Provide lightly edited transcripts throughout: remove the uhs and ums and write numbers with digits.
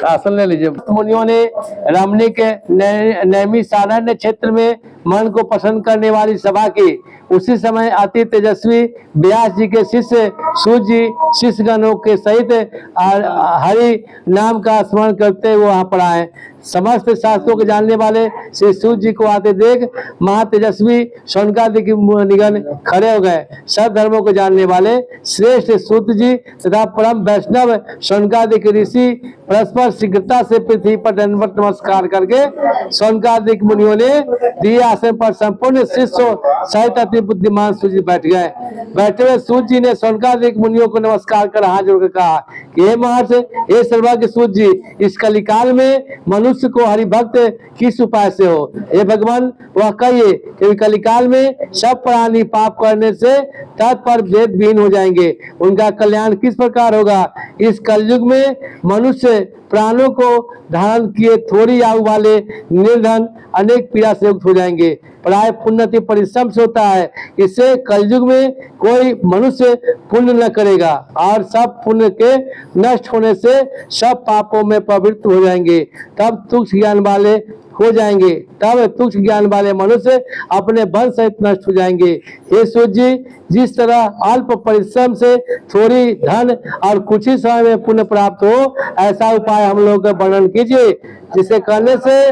आसन ले लीजिए। मुनियों ने रमणीक नैमिषारण्य क्षेत्र में मन को पसंद करने वाली सभा की। उसी समय अति तेजस्वी व्यास जी के शिष्य सूत जी शिष्यगणों के सहित हरि नाम का स्मरण करते हुए वहां पर आए। समस्त शास्त्रों के जानने वाले श्री सूत जी को आते देख महातेजस्वी शौनकादिक मुनिगण खड़े हो गए। सब धर्मों को जानने वाले श्रेष्ठ सूत जी तथा परम वैष्णव शौनकादिक ऋषि परस्पर शीघ्रता से पृथ्वी पर दंडवत नमस्कार करके शौनकादिक मुनियों ने दिए आसन पर संपूर्ण शिष्य सहित अति बुद्धिमान सूत जी बैठ गए। बैठे हुए सूत जी ने शौनकादिक मुनियों को नमस्कार कर हाथ जोड़कर कहा कि हे महर्षि, हे सर्वज्ञ सूत जी, इस कलिकाल में मनुष्य को हरिभक्त किस उपाय से हो? हे भगवान, वह कहिए कि कलिकाल में सब प्राणी पाप करने से तत्पर भेद विहीन हो जाएंगे। उनका कल्याण किस प्रकार होगा? इस कलयुग में मनुष्य प्राणों को धारण किए थोड़ी आयु वाले निर्धन अनेक पीड़ा से युक्त हो जाएंगे। प्राय पुण्य परिश्रम से होता है। इससे कलयुग में कोई मनुष्य पुण्य न करेगा और सब पुण्य के नष्ट होने से सब पापों में प्रवृत्त हो जाएंगे। तब तुच्छ ज्ञान वाले हो जाएंगे। तब तुच्छ ज्ञान वाले मनुष्य अपने वंश सहित नष्ट हो जाएंगे। हे सूत जी, जिस तरह अल्प परिश्रम से थोड़ी धन और कुछ ही समय में पुण्य प्राप्त हो, ऐसा उपाय हम लोग का वर्णन कीजिए जिसे करने से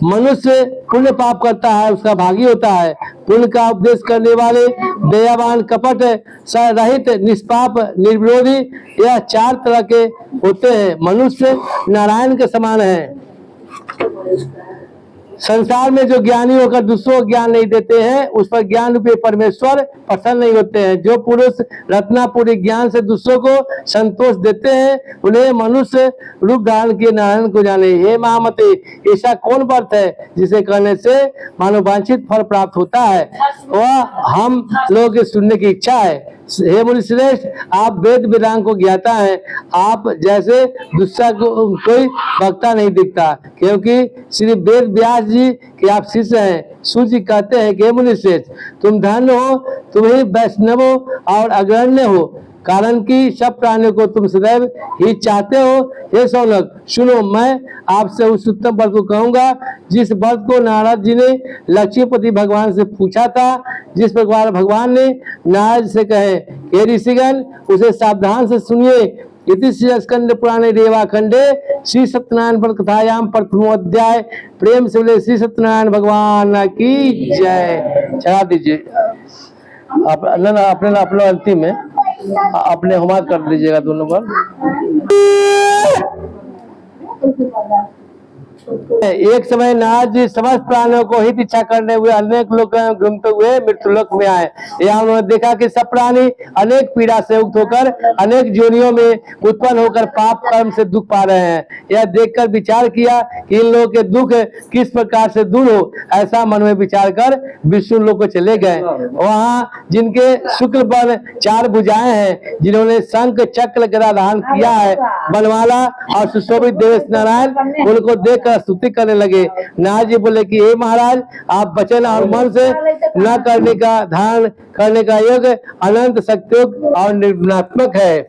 मनुष्य पुण्य पाप करता है उसका भागी होता है। पुण्य का उपदेश करने वाले दयावान कपट रहित निष्पाप निर्विरोधी यह चार तरह के होते हैं। मनुष्य नारायण के समान है। संसार में जो ज्ञानी होकर दूसरों को ज्ञान नहीं देते हैं उस पर ज्ञान रूपी परमेश्वर प्रसन्न नहीं होते हैं। जो पुरुष रत्नापुरी ज्ञान से दूसरों को संतोष देते हैं उन्हें मनुष्य रूप धारण किए नारायण को जाने। हे महामते, ऐसा कौन व्रत है जिसे करने से मानवांछित फल प्राप्त होता है? वह हम लोगों के सुनने की इच्छा है। हे मुनि श्रेष्ठ, आप वेद वेदांग को ज्ञाता है। आप जैसे दूसरा को कोई वक्ता नहीं दिखता, क्योंकि श्री वेद व्यास जी के आप शिष्य हैं। सूत जी कहते हैं कि हे मुनि श्रेष्ठ, तुम धन्य हो, तुम ही वैष्णव हो और अग्रण्य हो, कारण कि सब प्राणियों को तुम सदैव ही चाहते हो। हे शौनक, सुनो, मैं आपसे उस उत्तम व्रत को कहूंगा जिस व्रत को नारद जी ने लक्ष्मीपति भगवान से पूछा था। जिस प्रकार भगवान ने नारद से कहे, हे ऋषिगण, उसे सावधान से सुनिए। इति श्री स्कंद पुराणे रेवाखंडे श्री सत्यनारायण व्रत कथायाम प्रथमोध्याय। प्रेम से बोले श्री सत्यनारायण भगवान की जय। चढ़ा दीजिए अपने अंतिम में अपने हुमाद कर लीजिएगा दोनों पर। एक समय नारद जी समस्त प्राणियों को हित इच्छा करने हुए अनेक लोग घूमते हुए मृत्युलोक में आए। यहाँ उन्होंने देखा कि सब प्राणी अनेक पीड़ा से युक्त होकर अनेक योनियों में उत्पन्न होकर पाप कर्म से दुख पा रहे हैं। यह देखकर विचार किया कि इन लोगों के दुख किस प्रकार से दूर हो। ऐसा मन में विचार कर विष्णु लोक को चले गए। वहाँ जिनके शुक्ल पर 4 भुजाएं हैं, जिन्होंने शंख चक्र गदा धारण किया है, बनवाला और सुशोभित देवेश नारायण उनको देख स्तुति करने लगे। नारद जी बोले कि हे महाराज, आप वचन और मन से न करने का धारण करने का योग अनंत शक्तियुक्त और निर्गुणात्मक है।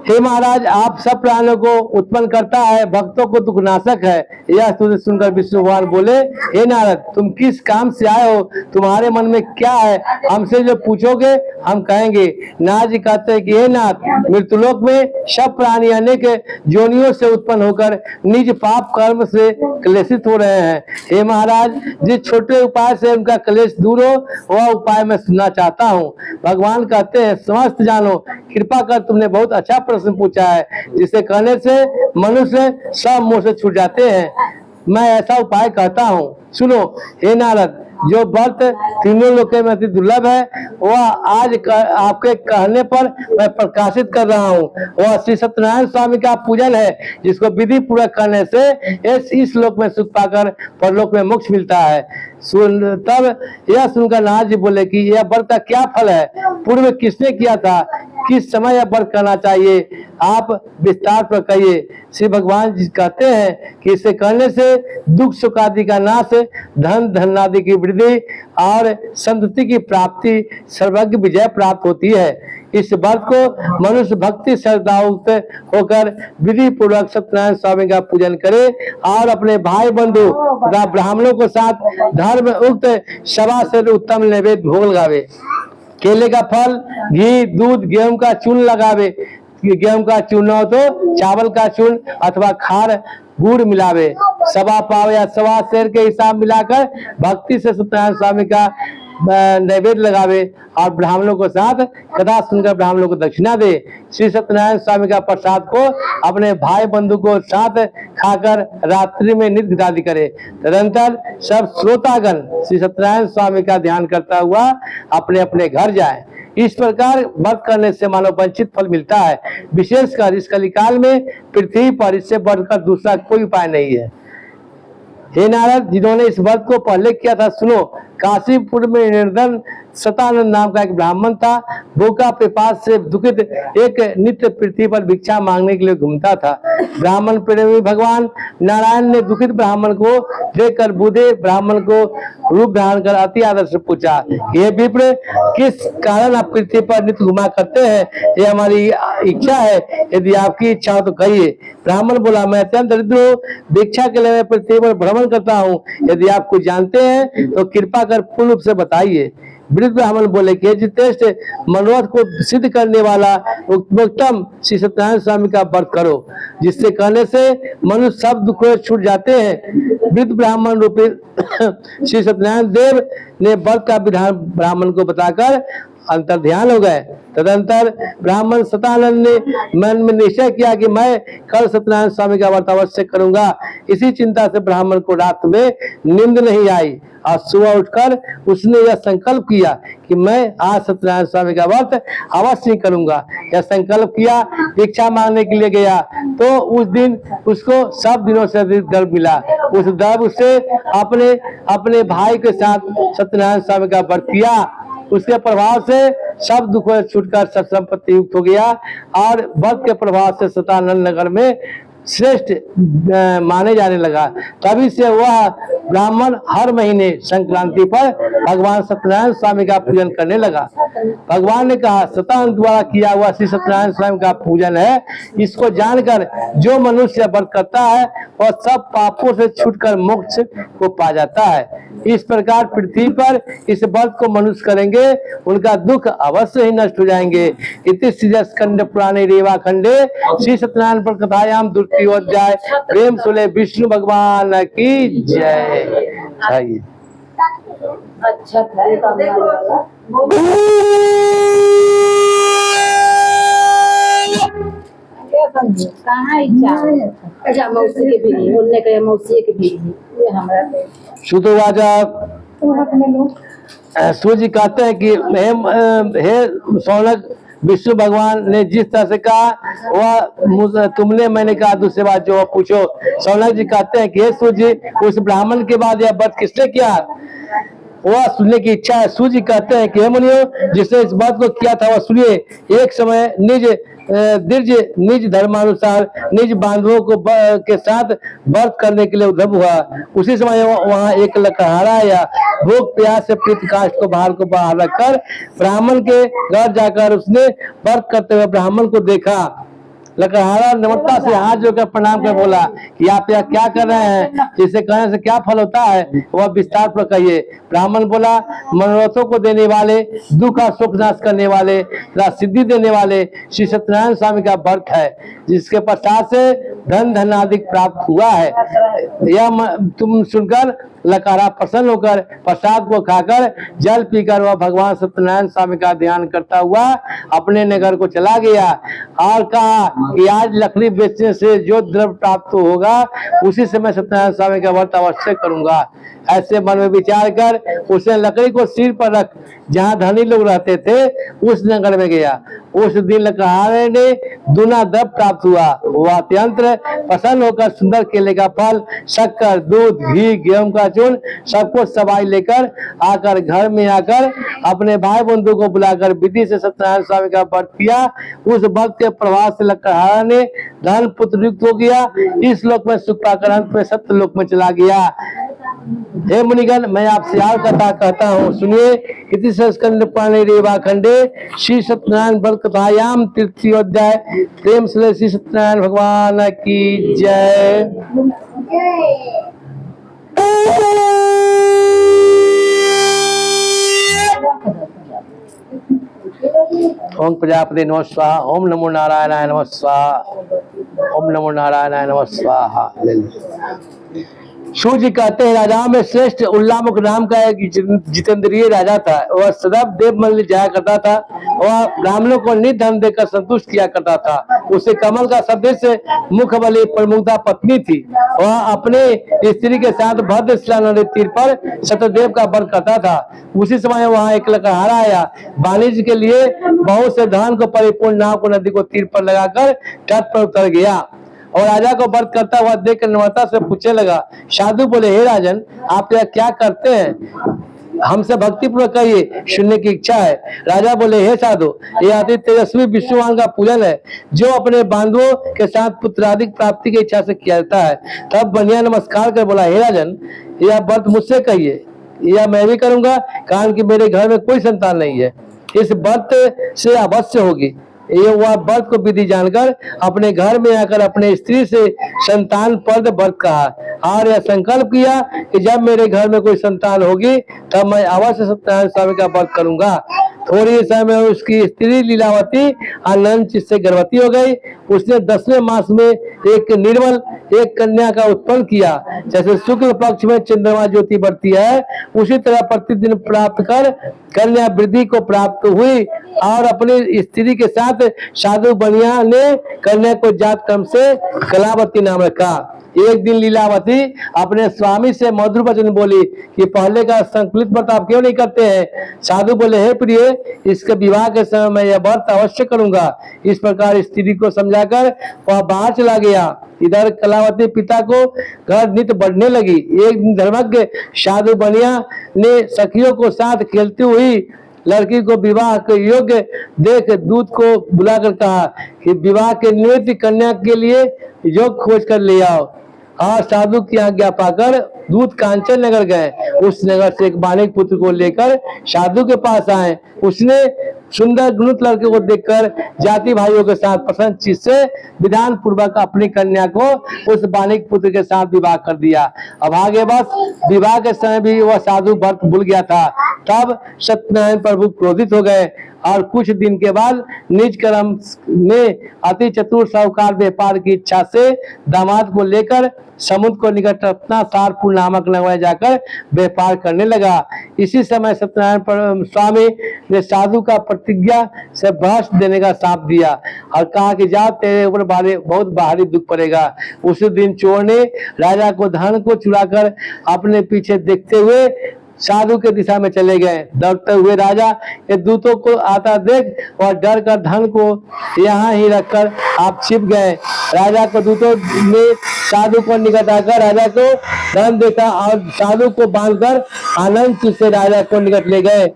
हे महाराज, आप सब प्राणियों को उत्पन्न करता है, भक्तों को दुखनाशक है। यह स्तुति सुनकर विष्णु भगवान बोले, हे नारद, तुम किस काम से आए हो? तुम्हारे मन में क्या है? हमसे जो पूछोगे हम कहेंगे। नारद जी कहते हैं कि हे नाथ, मृत्युलोक में सब प्राणी अनेक योनियों से उत्पन्न होकर निज पाप कर्म से क्लेशित हो रहे हैं। हे महाराज, जिस छोटे उपाय से उनका क्लेश दूर हो वह उपाय मैं सुनना चाहता हूँ। भगवान कहते हैं, समस्त जानो, कृपा कर तुमने बहुत अच्छा प्रश्न पूछा है, जिसे कहने से मनुष्य सब मोह से छूट जाते हैं। मैं ऐसा उपाय कहता हूँ, सुनो। हे नारद, जो व्रत तीनों लोकों में अति दुर्लभ है वह आज आपके कहने पर मैं प्रकाशित कर रहा हूँ। वह श्री सत्यनारायण स्वामी का पूजन है, जिसको विधि पूर्वक करने से इस लोक में सुख पाकर परलोक में मोक्ष मिलता है। तब यह सुनकर नारद जी बोले कि यह व्रत का क्या फल है? पूर्व किसने किया था? किस समय यह व्रत करना चाहिए? आप विस्तार पर कहिए। श्री भगवान जी कहते हैं कि इसे करने से दुख सुख आदि का नाश, धन धनादि की वृद्धि और संतति की प्राप्ति, सर्वज्ञ विजय प्राप्त होती है। इस व्रत को मनुष्य भक्ति श्रद्धायुक्त होकर विधि पूर्वक सत्यनारायण स्वामी का पूजन करे और अपने भाई बंधु तथा ब्राह्मणों के साथ धर्म उक्त सभा से उत्तम नैवेद्य भोग लगावे। केले का फल, घी, दूध, गेहूं का चूर्ण लगावे। गेहूं का चूर्ण हो तो चावल का चूर्ण अथवा खार गुड़ मिलावे। सवा पाव या सवा शेर के हिसाब मिलाकर भक्ति से सत्यनारायण स्वामी का नैवेद्य लगावे और ब्राह्मणों के साथ कथा सुनकर ब्राह्मणों को दक्षिणा दे। श्री सत्यनारायण स्वामी का प्रसाद को अपने भाई बंधु को साथ खाकर रात्रि में नित्य आदि करे। तदंतर सब श्रोतागण श्री सत्यनारायण स्वामी का ध्यान करता हुआ अपने अपने घर जाए। इस प्रकार व्रत करने से मानव वंचित फल मिलता है। विशेषकर इस कलिकाल में पृथ्वी पर इससे बढ़कर दूसरा कोई उपाय नहीं है। हे नारद, जिन्होंने इस व्रत को पहले किया था सुनो। काशीपुर में निर्धन सतानंद नाम का एक ब्राह्मण था। भूखा पिपास से दुखित एक नित्य पृथ्वी पर भिक्षा मांगने के लिए घूमता था। ब्राह्मण प्रेमी भगवान नारायण ने दुखित ब्राह्मण को देखकर बूढ़े ब्राह्मण को रूप धारण कर अति आदर से पूछा, ये विप्र, किस कारण आप पृथ्वी पर नित्य घुमा करते हैं? ये हमारी इच्छा है, यदि आपकी इच्छा हो तो कहिए। ब्राह्मण बोला, मैं अत्यंत दरिद्र हूँ, भिक्षा के लिए मैं पृथ्वी पर भ्रमण करता हूँ। यदि आप कुछ जानते हैं तो कृपा कर पूर्ण रूप से बताइए। वृद्ध ब्राह्मण बोले कि जितेष्ट मनोरथ को सिद्ध करने वाला उत्तम श्री सत्यनारायण स्वामी का व्रत करो, जिससे करने से मनुष्य सब दुखों छूट जाते हैं। वृद्ध ब्राह्मण रूपी श्री सत्यनारायण देव ने व्रत का विधान ब्राह्मण को बताकर अंतर ध्यान हो गए। तदंतर ब्राह्मण सतानंद ने मन में निश्चय किया कि मैं कल सत्यनारायण स्वामी का व्रत अवश्य करूंगा। इसी चिंता से ब्राह्मण को रात में नींद नहीं आई और सुबह उठकर उसने यह संकल्प किया कि मैं आज सत्यनारायण स्वामी का व्रत अवश्य करूंगा। यह संकल्प किया, भिक्षा मांगने के लिए गया तो उस दिन उसको सब दिनों से अधिक गर्व मिला। उस गर्व से अपने भाई के साथ सत्यनारायण स्वामी का व्रत किया। उसके प्रभाव से सब दुखों छूटकर सब संपत्ति युक्त हो गया और व्रत के प्रभाव से सतानंद नगर में श्रेष्ठ माने जाने लगा। तभी से वह ब्राह्मण हर महीने संक्रांति पर भगवान सत्यनारायण स्वामी का पूजन करने लगा। भगवान ने कहा, सतानंद द्वारा किया हुआ श्री सत्यनारायण स्वामी का पूजन है। इसको जानकर जो मनुष्य व्रत करता है वह सब पापों से छूटकर मोक्ष को पा जाता है। इस प्रकार पृथ्वी पर इस व्रत को मनुष्य करेंगे, उनका दुख अवश्य ही नष्ट हो जाएंगे। इति श्री स्कंद पुराणे रेवा खंडे श्री सत्यनारायण पर कथायाम द्वितीय अध्याय प्रेम सुले विष्णु भगवान की जय। अच्छा कहाँ इच्छा अच्छा मौसी के भी बोलने के मौसी के भी ये हमारा सुतोवाचा सूर्य कहते हैं कि हे सौनक, विष्णु भगवान ने जिस तरह से कहा वह तुमने मैंने कहा दूसरी बात जो पूछो। सौनक जी कहते हैं कि हे सूर्य, उस ब्राह्मण के बाद यह व्रत किसने किया वह सुनने की इच्छा है। सूर्य कहते हैं कि हे मुनियो, जिसने इस बात को किया था वह सुनिए। एक समय निज धर्मानुसार निज बांधवों को के साथ व्रत करने के लिए उद्धव हुआ। उसी समय वहां एक लकड़हारा या भूख प्यास से प्रीत काष्ठ को बाहर रखकर ब्राह्मण के घर जाकर उसने व्रत करते हुए ब्राह्मण को देखा। लकड़हारा नम्रता से हाथ जोड़कर प्रणाम कर बोला कि आप यह क्या कर रहे हैं, जिसे करने से क्या फल होता है, वह विस्तार पर कहिए। ब्राह्मण बोला, मनोरथों को देने वाले, दुख और सुख नाश करने वाले तथा सिद्धि देने वाले श्री सत्यनारायण स्वामी का व्रत है, जिसके पश्चात से धन धनाधिक प्राप्त हुआ है। यह तुम सुनकर लकारा प्रसन्न होकर प्रसाद को खाकर जल पीकर वह भगवान सत्यनारायण स्वामी का ध्यान करता हुआ अपने नगर को चला गया और कहा कि आज लकड़ी बेचने से जो द्रव्य प्राप्त होगा उसी से मैं सत्यनारायण स्वामी का व्रत अवश्य करूंगा। ऐसे मन में विचार कर उसने लकड़ी को सिर पर रख जहां धनी लोग रहते थे उस नगर में गया उस दिन लकड़हारे ने दूना द्रव प्राप्त हुआ। वह अत्यंत प्रसन्न होकर सुंदर केले का फल, शक्कर, दूध, घी, गेहूं का चूर्ण सब कुछ सवाई लेकर आकर घर में आकर अपने भाई बंधु को बुलाकर विधि से सत्यनारायण स्वामी का व्रत किया। उस व्रत के प्रभाव से लकड़हारा ने धन पुत्र युक्त हो गया। इस लोक में सुख पाकर अंत में सत्य लोक में चला गया। हे मुनिगण, मैं आपसे और कथा कहता हूँ, सुनिए। इति स्कंद पुराणे रेवा खंडे श्री सत्यनारायण व्रत कथायाम तृतीयोध्याय। प्रेम से श्री सत्यनारायण भगवान की जय। ओम प्रजापति नमः स्वाहा। ओम नमो नारायणाय नमः स्वाहा। ओम नमो नारायणाय नमः स्वाहा। सूर्य जी कहते हैं, राजाओं में श्रेष्ठ उल्लामुख नाम का एक जितेंद्रिय राजा था। वह सदैव देवमंदिर जाया करता था। वह ब्राह्मणों को नित धन देकर संतुष्ट किया करता था। उसे कमल का सदृश मुख वाली प्रमुखता पत्नी थी। वह अपने स्त्री के साथ भद्रशिला नदी तीर पर सत्यदेव का व्रत करता था। उसी समय वहां एक लकड़हारा आया। वाणिज्य के लिए बहुत से धन को परिपूर्ण नाव को नदी को तीर पर लगाकर तट पर उतर गया और राजा को व्रत करता हुआ देखकर नम्रता से पूछने लगा। साधु बोले, हे राजन, आप यह क्या करते हैं? हमसे भक्ति पूर्वक कहिए, सुनने की इच्छा है। राजा बोले, हे साधु, यह अति तेजस्वी विष्णुवान का पूजन है, जो अपने बांधवों के साथ पुत्रादिक प्राप्ति की इच्छा से किया जाता है। तब बनिया नमस्कार कर बोला, हे राजन, यह व्रत मुझसे कहिए, यह मैं भी करूंगा, कारण कि मेरे घर में कोई संतान नहीं है। इस व्रत से अवश्य होगी। ये वह व्रत को विधि जानकर अपने घर में आकर अपने स्त्री से संतान पद व्रत कहा और यह संकल्प किया कि जब मेरे घर में कोई संतान होगी तब मैं अवश्य सत्यनारायण स्वामी का व्रत करूंगा। थोड़ी समय में उसकी स्त्री लीलावती अनंत से गर्भवती हो गई। उसने 10वें मास में एक निर्मल एक कन्या का उत्पन्न किया। जैसे शुक्ल पक्ष में चंद्रमा ज्योति बढ़ती है, उसी तरह प्रतिदिन प्राप्त कर कन्या वृद्धि को प्राप्त हुई और अपनी स्त्री के साथ साधु बनिया ने कन्या को जात क्रम से कलावती नाम रखा। एक दिन लीलावती अपने स्वामी से मधुर वचन बोली कि पहले का संकलित व्रत आप क्यों नहीं करते हैं? साधु बोले, हे प्रिय, इसके विवाह के समय मैं यह व्रत अवश्य करूंगा। इस प्रकार स्त्री को समझाकर वह बाहर चला गया। इधर कलावती पिता को घर नित बढ़ने लगी। एक दिन धर्मज्ञ साधु बनिया ने सखियों को साथ खेलती हुई लड़की को विवाह के योग्य देख दूत को बुलाकर कहा कि विवाह के निमित्त कन्या के लिए योग खोज कर ले आओ। और साधु की आज्ञा पाकर दूत कांचन नगर गए। उस नगर से एक बालिक पुत्र को लेकर साधु के पास आए। उसने सुंदर गुणित लड़के को देखकर जाति भाइयों के साथ प्रसन्न चित्त से विधान पूर्वक अपनी कन्या को उस बालिक पुत्र के साथ विवाह कर दिया। अब आगे बस विवाह के समय भी वह साधु व्रत भूल गया था। तब सत्यनारायण प्रभु क्रोधित हो गए और कुछ दिन के बाद निज कर्म में अति चतुर साहूकार व्यापार की इच्छा से दामाद को लेकर समुद्र को निकट रत्नासारपुर नामक नगर जाकर व्यापार करने लगा। इसी समय सत्यनारायण स्वामी ने साधु का प्रतिज्ञा से भ्रष्ट देने का शाप दिया और कहा कि जा, तेरे ऊपर बहुत भारी दुख पड़ेगा। उसी दिन चोर ने राजा को धन को चुराकर अपने पीछे देखते हुए साधु के दिशा में चले गए। दौड़ते हुए राजा के दूतों को आता देख और डर कर धन को यहाँ ही रखकर आप छिप गए। राजा को दूतों ने साधु को निकट आकर राजा को धन देखा और साधु को बांधकर आनंद से राजा को निकट ले गए।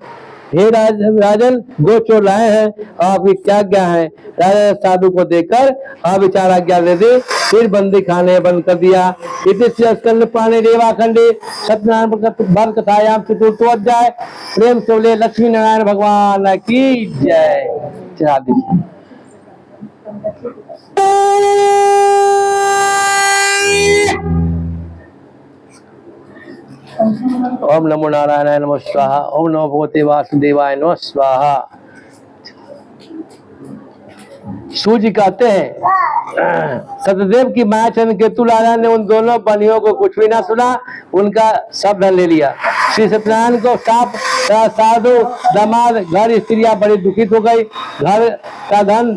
हे राजन, दो चोर लाए हैं, आपकी क्या आज्ञा है? राजा साधु को देखकर अविचार आज्ञा दे दी, फिर बंदी खाने बंद कर दिया। स्कंद पुराणे रेवा खंडे सत्यनारायण व्रत कथायाम चतुर्थोध्याय। प्रेम से बोले लक्ष्मी नारायण भगवान की जय। चला दीजिए। ओम नमो नारायणाय नमः स्वाहा। ओम नमो भगवते वासुदेवाय नमः स्वाहा। सूर्य कहते हैं, सत्यदेव की माया चंद्र केतु राजा ने उन दोनों बनियों को कुछ भी ना सुना, उनका सब धन ले लिया। श्री सत्यनारायण को साप साधु दामाद घर स्त्रियां बड़ी दुखित हो गई। घर का धन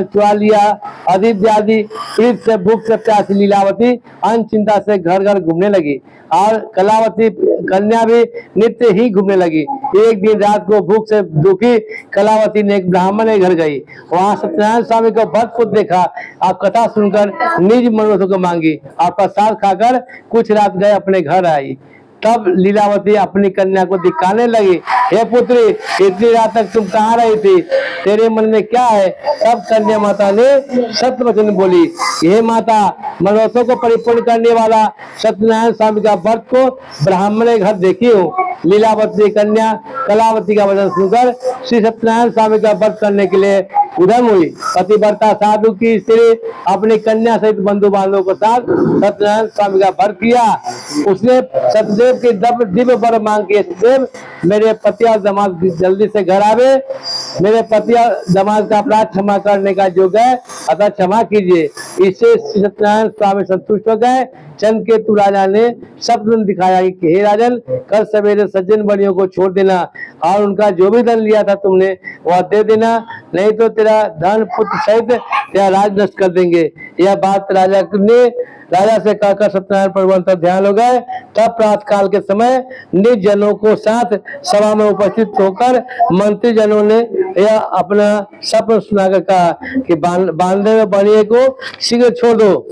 चुरा लिया। अधिक व्याधि पीड़ित से भूख से प्यासी लीलावती अन्न चिंता से घर घर घूमने लगी और कलावती कन्या भी नित्य ही घूमने लगी। एक दिन रात को भूख से दुखी कलावती ने एक ब्राह्मण के घर गई। वहां सत्यनारायण स्वामी को भक्त को देखा और कथा सुनकर निज मनोरथों को मांगी और प्रसाद खाकर कुछ रात गए अपने घर आई। तब लीलावती अपनी कन्या को दिखाने लगी, हे पुत्री, इतनी रात तक तुम कहाँ रही थी, तेरे मन में क्या है? तब कन्या माता ने सत्य वचन बोली, हे माता, मनोरथों को परिपूर्ण करने वाला सत्यनारायण स्वामी का व्रत को ब्राह्मण के घर देखी हूँ। लीलावती कन्या कलावती का वचन सुनकर श्री सत्यनारायण स्वामी का व्रत करने के लिए उद्यम हुई। पतिव्रता साधु की स्त्री अपनी कन्या सहित बंधु बांधवों के साथ सत्यनारायण स्वामी का व्रत किया। उसने सतदेव के दिव्य वर मांग के, सतदेव, मेरे पति और दामाद जल्दी से घर आवे, मेरे पति और दामाद का अपराध क्षमा करने का योग्य है, अतः क्षमा कीजिए। इससे सत्यनारायण स्वामी संतुष्ट हो गए। चंद्रकेतु राजा ने स्वप्न दिखाया कि हे राजन, कल सवेरे सज्जन बड़ियों को छोड़ देना और उनका जो भी धन लिया था तुमने वह दे देना, नहीं तो तेरा धन पुत्र सहित तेरा राज नष्ट कर देंगे। यह बात राजा से कहकर सत्यनारायण प्रभु ध्यान हो गए। तब प्रातः काल के समय निज जनों को साथ सभा में उपस्थित होकर मंत्री जनों ने यह अपना स्वप्न सुनाकर कहा कि बांधे हुए बड़िए को शीघ्र छोड़ दो।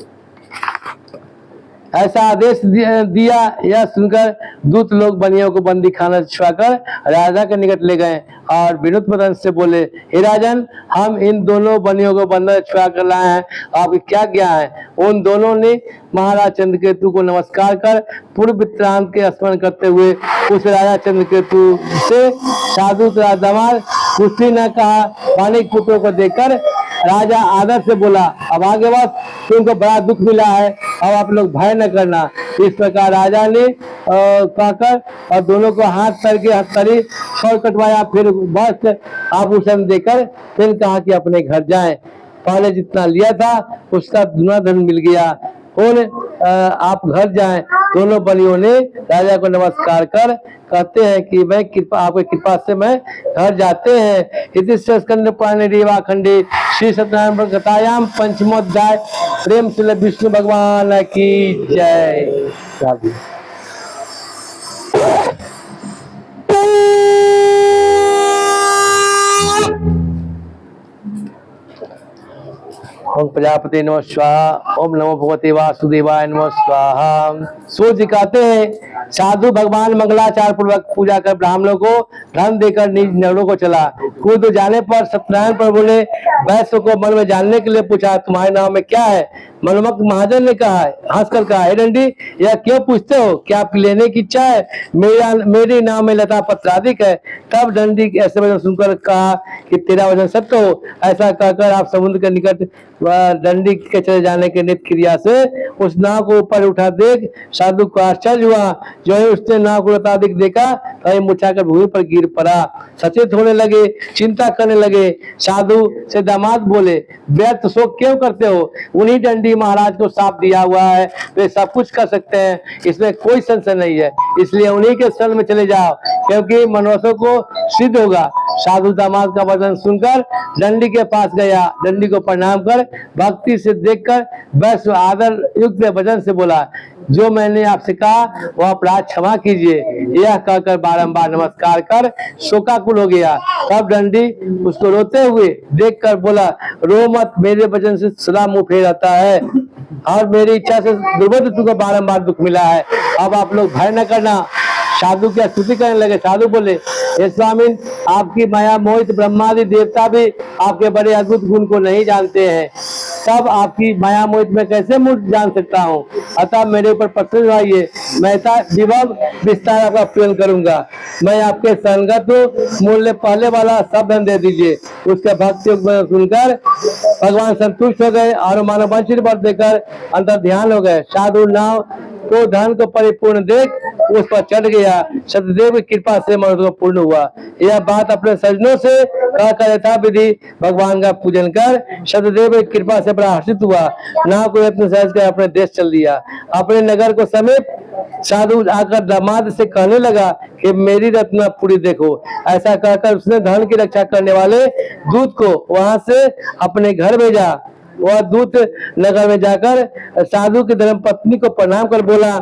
ऐसा आदेश दिया। यह सुनकर दूत लोग बनियों को बंदी खाना छुड़ाकर राजा के निकट ले गए और विनुत वदन से बोले, हे राजन, हम इन दोनों बनियों को बंधन छुड़ा कर लाए हैं, आपकी क्या ज्ञा है? उन दोनों ने महाराज चंद्रकेतु को नमस्कार कर पूर्व वृत्तांत के स्मरण करते हुए उस राजा चंद्रकेतु से साधु दामाद कुछ न कहा। मानिक पुत्रों को देखकर राजा आदर से बोला, अब आगे बात, तुमको बड़ा दुख मिला है, अब आप लोग भय न करना। इस प्रकार राजा ने कहकर और दोनों को हाथ करके हथकड़ी सर कटवाया, फिर वस्त्र आभूषण देकर फिर कहा कि अपने घर जाएं। पहले जितना लिया था उसका दुना धन मिल गया, आप घर जाएं। दोनों बलियों ने राजा को नमस्कार कर कहते हैं कि मैं कृपा, आपकी कृपा से मैं घर जाते हैं। इति स्कंद पुराणे रेवाखंडे श्री सत्यनारायण कथायाम पंचमोध्याय। प्रेम से विष्णु भगवान की जय। ओम प्रजापति नमः स्वाहा। ओम नमो भगवते वासुदेवाय नमः स्वाहा। सूर्य कहते हैं, साधु भगवान मंगलाचार पूर्वक पूजा कर ब्राह्मणों को धन देकर निज नगरों को चला। कूद जाने पर सत्यनारायण प्रभु ने वैश्य को मन में जानने के लिए पूछा, तुम्हारे नाम में क्या है? मनमक महाजन ने कहा, हंसकर कहा, हे डंडी, यह क्यों पूछते हो? क्या आपकी लेने की इच्छा है? मेरे नाम में लता पत्राधिक है। तब डंडी ऐसे वचन सुनकर कहा कि तेरा वचन सत्य हो। ऐसा कहकर आप समुद्र के निकट डंडी के चले जाने के नित्य क्रिया से उस नाव को ऊपर उठा देख साधु को आश्चर्य हुआ। जो है उसने नाव को लताधिक देखा तो मुछा कर भूमि पर गिर पड़ा। सचेत होने लगे, चिंता करने लगे। साधु से दामाद बोले, व्यर्थ शोक क्यों करते हो? उन्हीं डंडी महाराज को साथ दिया हुआ है, वे सब कुछ कर सकते हैं, इसमें कोई संशय नहीं है। इसलिए उन्हीं के शरण में चले जाओ, क्योंकि मनोरथों को सिद्ध होगा। साधु दामाद का वचन सुनकर डंडी के पास गया। डंडी को प्रणाम कर भक्ति से देखकर बस आदर युक्त वचन से बोला, जो मैंने आपसे कहा वह अपराध क्षमा कीजिए। यह कहकर बारंबार नमस्कार कर शोकाकुल हो गया। तब डंडी उसको रोते हुए देखकर बोला, रो मत, मेरे वचन से सदा मुंह फेर आता है और मेरी इच्छा से दुर्बोध तुमको बारंबार दुख मिला है। अब आप लोग भय न करना। साधु की स्तुति करने लगे। साधु बोले, हे स्वामी, आपकी माया मोहित ब्रह्मादि देवता भी आपके बड़े अद्भुत गुण को नहीं जानते हैं, तब आपकी माया मोहित में कैसे मुझ जान सकता हूँ? अतः मेरे ऊपर प्रसन्न होइए, मैं विभव विस्तार आपका पूर्ण करूंगा। मैं आपके संगत मूल्य पहले वाला सब धन दे दीजिए। उसके भक्ति सुनकर भगवान संतुष्ट हो गए और मानव वंचित वर देकर अंतर ध्यान हो गए। साधु नाव तो धन को परिपूर्ण देख उस पर चढ़ गया। सतदेव की कृपा से मनोरथ पूर्ण हुआ। यह बात अपने सज्जनों से कहकर यथा विधि भगवान का पूजन कर सतदेव की कृपा से बड़ा हर्षित हुआ। नाव को अपने सहज कर अपने देश चल दिया। अपने नगर को समीप साधु आकर दामाद से कहने लगा कि मेरी रत्नपुरी देखो। ऐसा कहकर उसने धन की रक्षा करने वाले दूत को वहां से अपने घर भेजा। वह दूत नगर में जाकर साधु की धर्म पत्नी को प्रणाम कर बोला,